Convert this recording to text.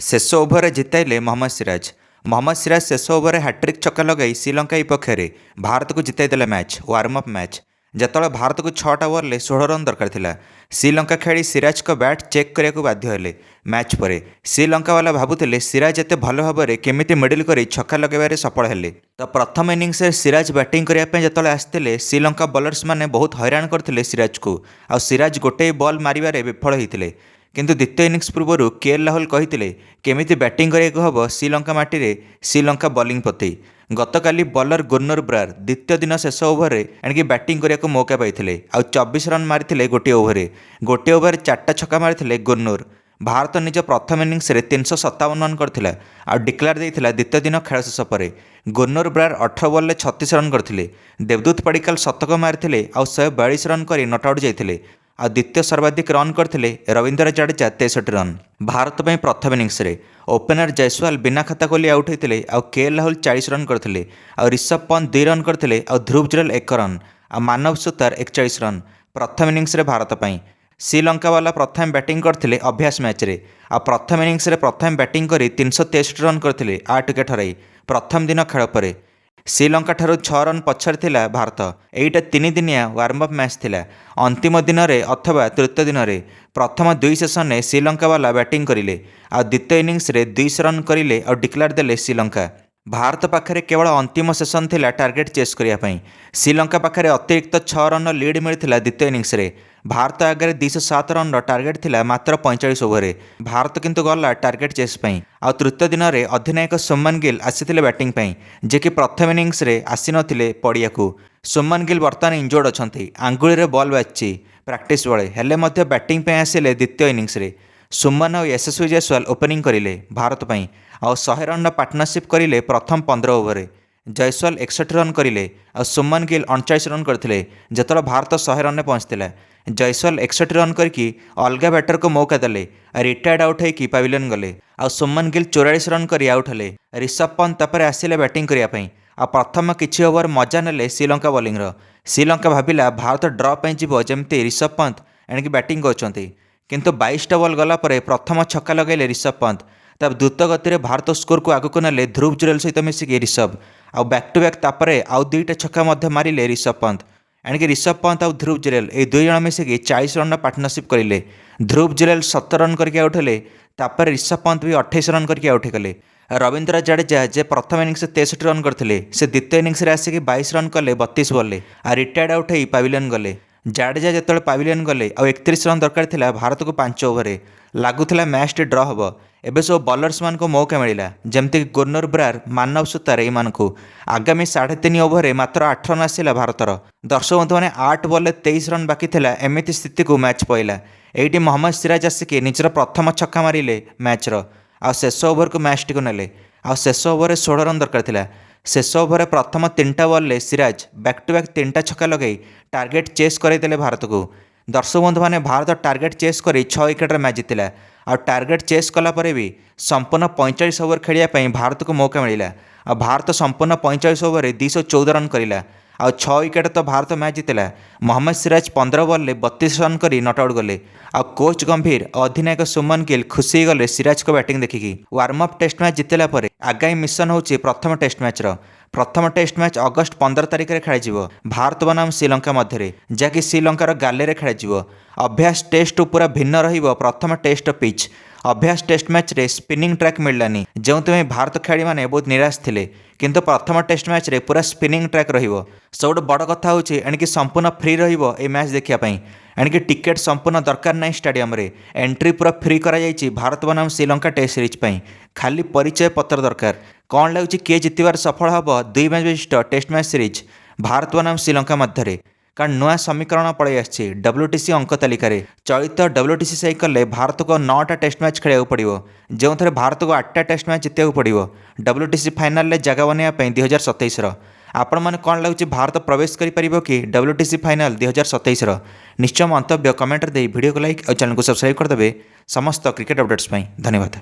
ଶେଷ ଓଭରରେ ଜିତାଇଲେ ମହମ୍ମଦ ସିରାଜ ଶେଷ ଓଭରରେ ହ୍ୟାଟ୍ରିକ୍ ଛକା ଲଗାଇ ଶ୍ରୀଲଙ୍କା ବିପକ୍ଷରେ ଭାରତକୁ ଜିତାଇଦେଲେ ମ୍ୟାଚ୍। ୱାର୍ମଅପ୍ ମ୍ୟାଚ୍ ଯେତେବେଳେ ଭାରତକୁ 6ଟା ଓଭରରେ 16 ରନ୍ ଦରକାର ଥିଲା, ଶ୍ରୀଲଙ୍କା ଖେଳାଳି ସିରାଜଙ୍କ ବ୍ୟାଟ୍ ଚେକ୍ କରିବାକୁ ବାଧ୍ୟ ହେଲେ। ମ୍ୟାଚ୍ ପରେ ଶ୍ରୀଲଙ୍କାବାଲା ଭାବୁଥିଲେ ସିରାଜ ଏତେ ଭଲ ଭାବରେ କେମିତି ମିଡିଲ୍ କରି ଛକା ଲଗାଇବାରେ ସଫଳ ହେଲେ। ତ ପ୍ରଥମ ଇନିଂସରେ ସିରାଜ ବ୍ୟାଟିଂ କରିବା ପାଇଁ ଯେତେବେଳେ ଆସିଥିଲେ, ଶ୍ରୀଲଙ୍କା ବୋଲର୍ସମାନେ ବହୁତ ହଇରାଣ କରିଥିଲେ ସିରାଜକୁ, ଆଉ ସିରାଜ ଗୋଟିଏ ବଲ୍ ମାରିବାରେ ବିଫଳ ହୋଇଥିଲେ। କିନ୍ତୁ ଦ୍ୱିତୀୟ ଇନିଂସ ପୂର୍ବରୁ କେଏଲ୍ ରାହୁଲ କହିଥିଲେ କେମିତି ବ୍ୟାଟିଂ କରିବାକୁ ହେବ ଶ୍ରୀଲଙ୍କା ମାଟିରେ ଶ୍ରୀଲଙ୍କା ବୋଲିଂ ପ୍ରତି। ଗତକାଲି ବୋଲର ଗୁର୍ନର ବ୍ରାର ଦ୍ୱିତୀୟ ଦିନ ଶେଷ ଓଭରରେ ଏଣିକି ବ୍ୟାଟିଂ କରିବାକୁ ମୌକା ପାଇଥିଲେ, ଆଉ 24 ରନ୍ ମାରିଥିଲେ ଗୋଟିଏ ଓଭରରେ। ଗୋଟିଏ ଓଭରରେ 4ଟା ଛକା ମାରିଥିଲେ ଗୁର୍ନର। ଭାରତ ନିଜ ପ୍ରଥମ ଇନିଂସରେ 357 ରନ୍ କରିଥିଲା ଆଉ ଡିକ୍ଲାର ଦେଇଥିଲା ଦ୍ୱିତୀୟ ଦିନ ଖେଳ ଶେଷ ପରେ। ଗୁର୍ନର ବ୍ରାର 18 ବଲ୍ରେ 36 ରନ୍ କରିଥିଲେ। ଦେବଦୂତ ପଡ଼ିକ୍କାଲ ଶତକ ମାରିଥିଲେ ଆଉ 142 ରନ୍ କରି ନଟ୍ଆଉଟ୍ ଯାଇଥିଲେ। ଆଉ ଦ୍ୱିତୀୟ ସର୍ବାଧିକ ରନ୍ କରିଥିଲେ ରବୀନ୍ଦ୍ର ଜାଡେଜା 63 ରନ୍। ଭାରତ ପାଇଁ ପ୍ରଥମ ଇନିଂସରେ ଓପନର ଜୟସ୍ୱାଲ ବିନା ଖାତା ଖୋଲି ଆଉଟ୍ ହୋଇଥିଲେ ଆଉ କେଏଲ୍ ରାହୁଲ 40 ରନ୍ କରିଥିଲେ, ଆଉ ରିଷଭ ପନ୍ତ 2 ରନ୍ କରିଥିଲେ ଆଉ ଧ୍ରୁବ ଜୁରେଲ 1 ରନ୍, ଆଉ ମାନବ ସୁତାର 41 ରନ୍। ପ୍ରଥମ ଇନିଂସରେ ଭାରତ ପାଇଁ ଶ୍ରୀଲଙ୍କାବାଲା ପ୍ରଥମେ ବ୍ୟାଟିଂ କରିଥିଲେ ଅଭ୍ୟାସ ମ୍ୟାଚ୍ରେ, ଆଉ ପ୍ରଥମ ଇନିଂସରେ ପ୍ରଥମେ ବ୍ୟାଟିଂ କରି 363 ରନ୍ କରିଥିଲେ 8 ୱିକେଟ୍ ହରାଇ। ପ୍ରଥମ ଦିନ ଖେଳ ପରେ ଶ୍ରୀଲଙ୍କାଠାରୁ 6 ରନ୍ ପଛରେ ଥିଲା ଭାରତ। ଏଇଟା 3 ଦିନିଆ ୱାର୍ମଅପ୍ ମ୍ୟାଚ୍ ଥିଲା। ଅନ୍ତିମ ଦିନରେ ଅଥବା ତୃତୀୟ ଦିନରେ ପ୍ରଥମ 2 ସେସନରେ ଶ୍ରୀଲଙ୍କାବାଲା ବ୍ୟାଟିଂ କରିଲେ, ଆଉ ଦ୍ୱିତୀୟ ଇନିଂସରେ 200 ରନ୍ କରିଲେ ଆଉ ଡିକ୍ଲାର ଦେଲେ ଶ୍ରୀଲଙ୍କା। ଭାରତ ପାଖରେ କେବଳ ଅନ୍ତିମ ସେସନ୍ ଥିଲା ଟାର୍ଗେଟ୍ ଚେସ୍ କରିବା ପାଇଁ। ଶ୍ରୀଲଙ୍କା ପାଖରେ ଅତିରିକ୍ତ 6 ରନ୍ର ଲିଡ୍ ମିଳିଥିଲା ଦ୍ୱିତୀୟ ଇନିଂସରେ। ଭାରତ ଆଗରେ 207 ରନ୍ର ଟାର୍ଗେଟ୍ ଥିଲା ମାତ୍ର 45 ଓଭରରେ। ଭାରତ କିନ୍ତୁ ଗଲା ଟାର୍ଗେଟ୍ ଚେସ୍ ପାଇଁ। ଆଉ ତୃତୀୟ ଦିନରେ ଅଧିନାୟକ ସୁମନ ଗିଲ୍ ଆସିଥିଲେ ବ୍ୟାଟିଂ ପାଇଁ, ଯିଏକି ପ୍ରଥମ ଇନିଂସରେ ଆସିନଥିଲେ ପଡ଼ିଆକୁ। ସୁମନ ଗିଲ୍ ବର୍ତ୍ତମାନ ଇଞ୍ଜୋର୍ଡ ଅଛନ୍ତି, ଆଙ୍ଗୁଳିରେ ବଲ୍ ବାଜିଛି ପ୍ରାକ୍ଟିସ୍ ବେଳେ, ହେଲେ ମଧ୍ୟ ବ୍ୟାଟିଂ ପାଇଁ ଆସିଲେ ଦ୍ୱିତୀୟ ଇନିଂସରେ। ସୁମନ ଆଉ ୟଶସ୍ୱୀ ଜୟସ୍ୱାଲ ଓପନିଂ କରିଲେ ଭାରତ ପାଇଁ, ଆଉ 100 ରନ୍ର ପାର୍ଟନରସିପ୍ କରିଲେ ପ୍ରଥମ 15 ଓଭରରେ। ଜୟସ୍ୱାଲ 61 ରନ୍ କରିଲେ ଆଉ ସୁମନ ଗିଲ୍ 39 ରନ୍ କରିଥିଲେ ଯେତେବେଳେ ଭାରତ 100 ରନ୍ରେ ପହଞ୍ଚିଥିଲା। ଜୟସ୍ୱାଲ 61 ରନ୍ କରିକି ଅଲଗା ବ୍ୟାଟରକୁ ମୌକା ଦେଲେ, ରିଟାୟାର୍ଡ ଆଉଟ୍ ହୋଇକି ପାଭିଲିୟନ୍ ଗଲେ, ଆଉ ସୁମନ ଗିଲ୍ 44 ରନ୍ କରି ଆଉଟ୍ ହେଲେ। ରିଷଭ ପନ୍ତ ତାପରେ ଆସିଲେ ବ୍ୟାଟିଂ କରିବା ପାଇଁ, ଆଉ ପ୍ରଥମ କିଛି ଓଭର ମଜା ନେଲେ ଶ୍ରୀଲଙ୍କା ବୋଲିଂର। ଶ୍ରୀଲଙ୍କା ଭାବିଲା ଭାରତ ଡ୍ର ପାଇଁ ଯିବ ଯେମିତି ରିଷଭ ପନ୍ତ ଏଣିକି ବ୍ୟାଟିଂ କରୁଛନ୍ତି, କିନ୍ତୁ 22ଟା ବଲ୍ ଗଲା ପରେ ପ୍ରଥମ ଛକା ଲଗାଇଲେ ରିଷଭ ପନ୍ତ। ତା ଦ୍ରୁତ ଗତିରେ ଭାରତ ସ୍କୋରକୁ ଆଗକୁ ନେଲେ ଧ୍ରୁବ ଜୁରେଲ ସହିତ ମିଶିକି ରିଷଭ, ଆଉ ବ୍ୟାକ୍ ଟୁ ବ୍ୟାକ୍ ତାପରେ ଆଉ 2ଟା ଛକା ମଧ୍ୟ ମାରିଲେ ରିଷଭ ପନ୍ତ। ଏଣିକି ରିଷଭ ପନ୍ତ ଆଉ ଧ୍ରୁବ ଜୁରେଲ ଏହି 2 ଜଣ ମିଶିକି 40 ରନ୍ର ପାର୍ଟନରସିପ୍ କରିଲେ। ଧ୍ରୁବ ଜୁରେଲ 17 ରନ୍ କରିକି ଆଉଟ୍ ହେଲେ, ତାପରେ ରିଷଭ ପନ୍ତ ବି 28 ରନ୍ କରିକି ଆଉଟ୍ ହେଇଗଲେ। ରବୀନ୍ଦ୍ର ଜାଡେଜା ଯେ ପ୍ରଥମ ଇନିଂସରେ 63 ରନ୍ କରିଥିଲେ, ସେ ଦ୍ୱିତୀୟ ଇନିଂସରେ ଆସିକି 22 ରନ୍ କଲେ 32 ବଲ୍ରେ, ଆଉ ରିଟାୟାର୍ଡ ଆଉଟ୍ ହୋଇ ପାଭିଲିୟନ୍ ଗଲେ। ଜାଡେଜା ଯେତେବେଳେ ପାଭିଲିୟନ୍ ଗଲେ ଆଉ 31 ରନ୍ ଦରକାର ଥିଲା ଭାରତକୁ 5 ଓଭରରେ, ଲାଗୁଥିଲା ମ୍ୟାଚ୍ଟି ଡ୍ର ହେବ। ଏବେ ସବୁ ବୋଲର୍ସମାନଙ୍କୁ ମୌକା ମିଳିଲା, ଯେମିତିକି ଗୁର୍ନର ବ୍ରାର, ମାନବ ସୁତାର ଏମାନଙ୍କୁ। ଆଗାମୀ 3.5 ଓଭରରେ ମାତ୍ର 8 ରନ୍ ଆସିଲା ଭାରତର। ଦର୍ଶକ ବନ୍ଧୁମାନେ 8 ବଲ୍ରେ 23 ରନ୍ ବାକି ଥିଲା, ଏମିତି ସ୍ଥିତିକୁ ମ୍ୟାଚ୍ ପଇଲା। ଏଇଠି ମହମ୍ମଦ ସିରାଜ ଆସିକି ନିଜର ପ୍ରଥମ ଛକା ମାରିଲେ ମ୍ୟାଚ୍ର, ଆଉ ଶେଷ ଓଭରକୁ ମ୍ୟାଚ୍ଟିକୁ ନେଲେ। ଆଉ ଶେଷ ଓଭରରେ 16 ରନ୍ ଦରକାର ଥିଲା। ଶେଷ ଓଭରରେ ପ୍ରଥମ 3ଟା ବଲ୍ରେ ସିରାଜ ବ୍ୟାକ୍ ଟୁ ବ୍ୟାକ୍ 3ଟା ଛକା ଲଗାଇ ଟାର୍ଗେଟ୍ ଚେସ୍ କରାଇଦେଲେ ଭାରତକୁ। ଦର୍ଶକ ବନ୍ଧୁମାନେ ଭାରତ ଟାର୍ଗେଟ୍ ଚେସ୍ କରି 6 ୱିକେଟ୍ରେ ମ୍ୟାଚ୍ ଜିତିଲା। ଆଉ ଟାର୍ଗେଟ୍ ଚେସ୍ କଲା ପରେ ବି ସମ୍ପୂର୍ଣ୍ଣ 45 ଓଭର ଖେଳିବା ପାଇଁ ଭାରତକୁ ମୌକା ମିଳିଲା, ଆଉ ଭାରତ ସମ୍ପୂର୍ଣ୍ଣ 45 ଓଭରରେ 214 ରନ୍ କରିଲା, ଆଉ 6 ୱିକେଟ୍ ତ ଭାରତ ମ୍ୟାଚ୍ ଜିତିଲା। ମହମ୍ମଦ ସିରାଜ 15 ବଲ୍ରେ 32 ରନ୍ କରି ନଟ୍ଆଉଟ୍ ଗଲେ, ଆଉ କୋଚ୍ ଗମ୍ଭୀର ଓ ଅଧିନାୟକ ସୁମନ ଗିଲ୍ ଖୁସି ହୋଇଗଲେ ସିରାଜଙ୍କ ବ୍ୟାଟିଂ ଦେଖିକି। ୱାର୍ମଅପ୍ ଟେଷ୍ଟ ମ୍ୟାଚ୍ ଜିତିଲା ପରେ ଆଗାମୀ ମିଶନ ହେଉଛି ପ୍ରଥମ ଟେଷ୍ଟ ମ୍ୟାଚ୍ର। ପ୍ରଥମ ଟେଷ୍ଟ ମ୍ୟାଚ୍ ଅଗଷ୍ଟ 15 ତାରିଖରେ ଖେଳାଯିବ ଭାରତ ବନାମ ଶ୍ରୀଲଙ୍କା ମଧ୍ୟରେ, ଯାହାକି ଶ୍ରୀଲଙ୍କାର ଗାଲେରେ ଖେଳାଯିବ। ଅଭ୍ୟାସ ଟେଷ୍ଟରୁ ପୁରା ଭିନ୍ନ ରହିବ ପ୍ରଥମ ଟେଷ୍ଟ ପିଚ୍। ଅଭ୍ୟାସ ଟେଷ୍ଟ ମ୍ୟାଚ୍ରେ ସ୍ପିନିଂ ଟ୍ରାକ୍ ମିଳିଲାନି, ଯେଉଁଥିପାଇଁ ଭାରତ ଖେଳାଳିମାନେ ବହୁତ ନିରାଶ ଥିଲେ, କିନ୍ତୁ ପ୍ରଥମ ଟେଷ୍ଟ ମ୍ୟାଚ୍ରେ ପୁରା ସ୍ପିନିଂ ଟ୍ରାକ୍ ରହିବ। ସବୁଠୁ ବଡ଼ କଥା ହେଉଛି ଏଣିକି ସମ୍ପୂର୍ଣ୍ଣ ଫ୍ରି ରହିବ এই ମ୍ୟାଚ୍ ଦେଖିବା ପାଇଁ। ଏଣିକି ଟିକେଟ୍ ସମ୍ପୂର୍ଣ୍ଣ ଦରକାର ନାହିଁ ଷ୍ଟାଡିୟମରେ, ଏଣ୍ଟ୍ରି ପୁରା ଫ୍ରି କରାଯାଇଛି ଭାରତ ବନାମ ଶ୍ରୀଲଙ୍କା ଟେଷ୍ଟ ସିରିଜ୍ ପାଇଁ। ଖାଲି ପରିଚୟ ପତ୍ର ଦରକାର। କ'ଣ ଲାଗୁଛି କିଏ ଜିତିବାର ସଫଳ ହେବ 2 ମ୍ୟାଚ୍ ବିଶିଷ୍ଟ ଟେଷ୍ଟ ମ୍ୟାଚ୍ ସିରିଜ୍ ଭାରତ ବନାମ ଶ୍ରୀଲଙ୍କା ମଧ୍ୟରେ? କାରଣ ନୂଆ ସମୀକରଣ ପଳାଇ ଆସିଛି WTC ଅଙ୍କ ତାଲିକାରେ। ଚଳିତ WTC ସାଇକେଲରେ ଭାରତକୁ 9ଟା ଟେଷ୍ଟ ମ୍ୟାଚ୍ ଖେଳିବାକୁ ପଡ଼ିବ, ଯେଉଁଥିରେ ଭାରତକୁ 8ଟା ଟେଷ୍ଟ ମ୍ୟାଚ୍ ଜିତିବାକୁ ପଡ଼ିବ WTC ଫାଇନାଲରେ ଜାଗା ବନାଇବା ପାଇଁ 2027ର। ଆପଣମାନେ କ'ଣ ଲାଗୁଛି ଭାରତ ପ୍ରବେଶ କରିପାରିବ କି WTC ଫାଇନାଲ 2027ର? ନିଶ୍ଚୟ ମନ୍ତବ୍ୟ କମେଣ୍ଟରେ ଦେଇ ଭିଡ଼ିଓକୁ ଲାଇକ୍ ଆଉ ଚ୍ୟାନେଲକୁ ସବସ୍କ୍ରାଇବ୍ କରିଦେବେ ସମସ୍ତ କ୍ରିକେଟ୍ ଅପଡେଟ୍ସ ପାଇଁ। ଧନ୍ୟବାଦ।